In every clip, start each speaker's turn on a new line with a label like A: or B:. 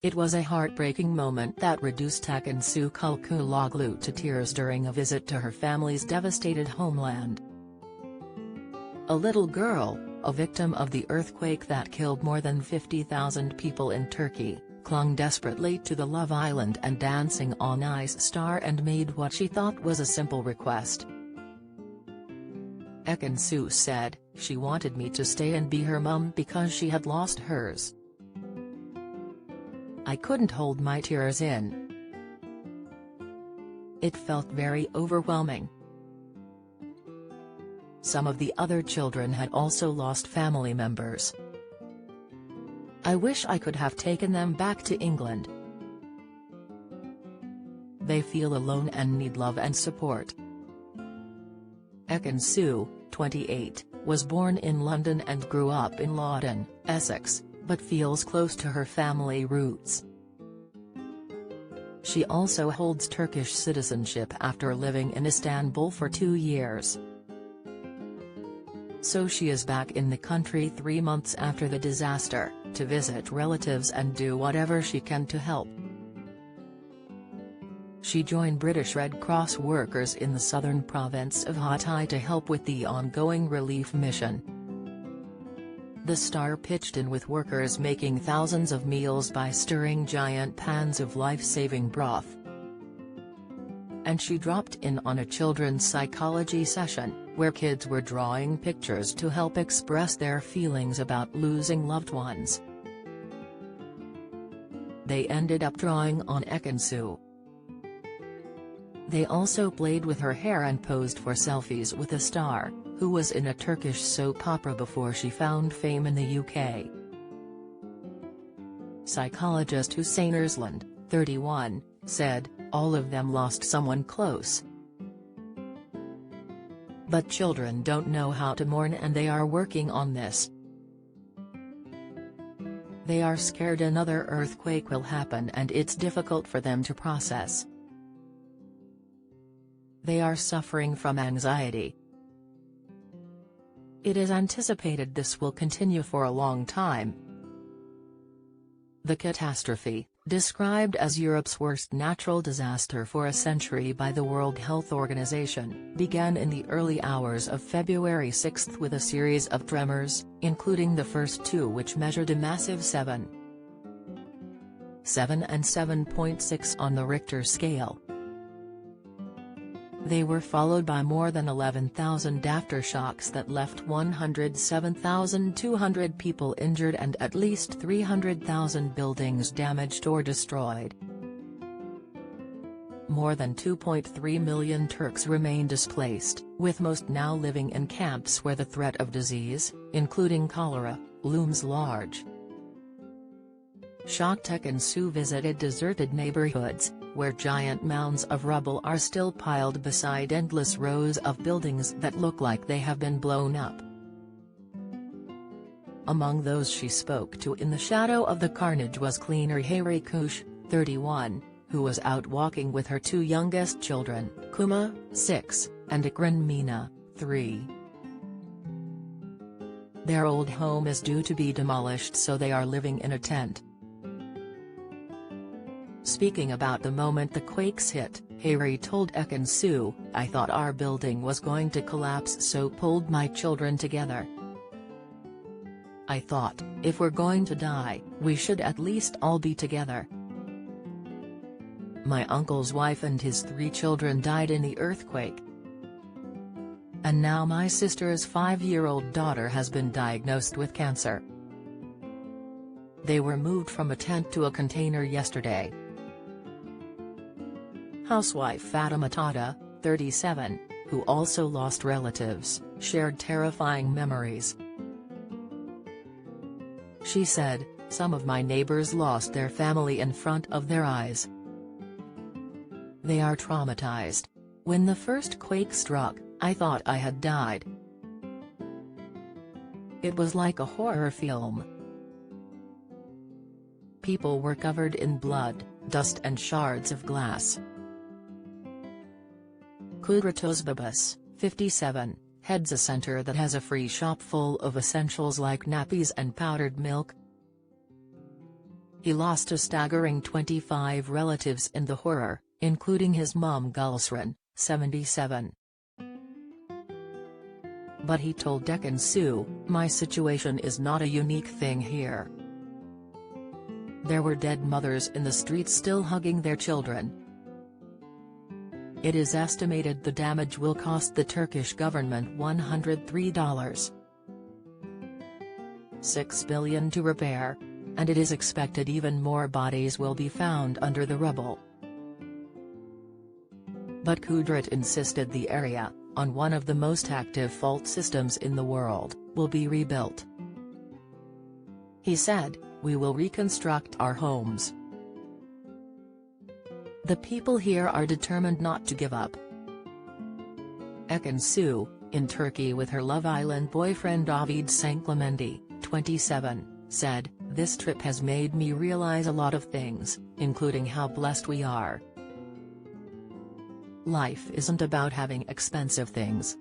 A: It was a heartbreaking moment that reduced Ekin-Su Culculoglu to tears during a visit to her family's devastated homeland. A little girl, a victim of the earthquake that killed more than 50,000 people in Turkey, clung desperately to the Love Island and Dancing on Ice star and made what she thought was a simple request. Ekin-Su said, "She wanted me to stay and be her mum because she had lost hers. I couldn't hold my tears in. It felt very overwhelming." Some of the other children had also lost family members. "I wish I could have taken them back to England. They feel alone and need love and support." Ekin-Su, 28, was born in London and grew up in Lawton, Essex, but feels close to her family roots. She also holds Turkish citizenship after living in Istanbul for 2 years. So she is back in the country 3 months after the disaster, to visit relatives and do whatever she can to help. She joined British Red Cross workers in the southern province of Hatay to help with the ongoing relief mission. The star pitched in with workers making thousands of meals by stirring giant pans of life-saving broth. And she dropped in on a children's psychology session, where kids were drawing pictures to help express their feelings about losing loved ones. They ended up drawing on Ekin-Su. They also played with her hair and posed for selfies with a star, who was in a Turkish soap opera before she found fame in the UK. Psychologist Hussein Ersland, 31, said, "All of them lost someone close. But children don't know how to mourn and they are working on this. They are scared another earthquake will happen and it's difficult for them to process. They are suffering from anxiety. It is anticipated this will continue for a long time." The catastrophe, described as Europe's worst natural disaster for a century by the World Health Organization, began in the early hours of February 6 with a series of tremors, including the first 2 which measured a massive 7.7 and 7.6 on the Richter scale. They were followed by more than 11,000 aftershocks that left 107,200 people injured and at least 300,000 buildings damaged or destroyed. More than 2.3 million Turks remain displaced, with most now living in camps where the threat of disease, including cholera, looms large. Shocked Ekin-Su visited deserted neighborhoods, where giant mounds of rubble are still piled beside endless rows of buildings that look like they have been blown up. Among those she spoke to in the shadow of the carnage was cleaner Hayri Kush, 31, who was out walking with her 2 youngest children, Kuma, 6, and Ikrin Mina, 3. Their old home is due to be demolished, so they are living in a tent. Speaking about the moment the quakes hit, Hayri told Ekin-Su, "I thought our building was going to collapse, so pulled my children together. I thought, if we're going to die, we should at least all be together." My uncle's wife and his 3 children died in the earthquake. And now my sister's 5-year-old daughter has been diagnosed with cancer. They were moved from a tent to a container yesterday. Housewife Fatima Tata, 37, who also lost relatives, shared terrifying memories. She said, "Some of my neighbors lost their family in front of their eyes. They are traumatized. When the first quake struck, I thought I had died. It was like a horror film. People were covered in blood, dust and shards of glass." Kudretos Babas, 57, heads a center that has a free shop full of essentials like nappies and powdered milk. He lost a staggering 25 relatives in the horror, including his mum Gulsran, 77. But he told Ekin-Su, "My situation is not a unique thing here. There were dead mothers in the streets still hugging their children. It is estimated the damage will cost the Turkish government $103.6 billion to repair, and it is expected even more bodies will be found under the rubble." But Kudret insisted the area, on one of the most active fault systems in the world, will be rebuilt. He said, "We will reconstruct our homes. The people here are determined not to give up." Ekin-Su, in Turkey with her Love Island boyfriend David Sanclemente, 27, said, "This trip has made me realize a lot of things, including how blessed we are. Life isn't about having expensive things.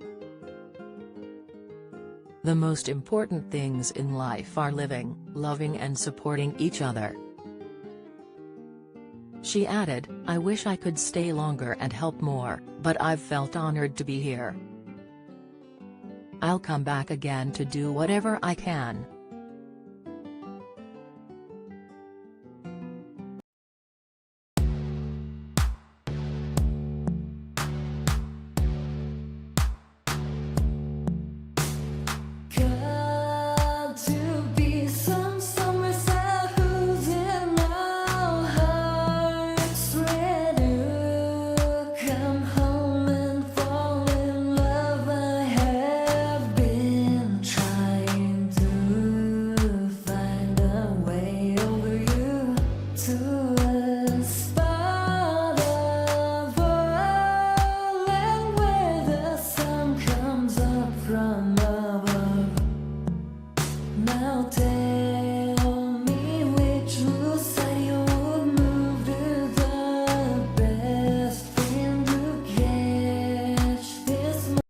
A: The most important things in life are living, loving and supporting each other." She added, "I wish I could stay longer and help more, but I've felt honored to be here. I'll come back again to do whatever I can."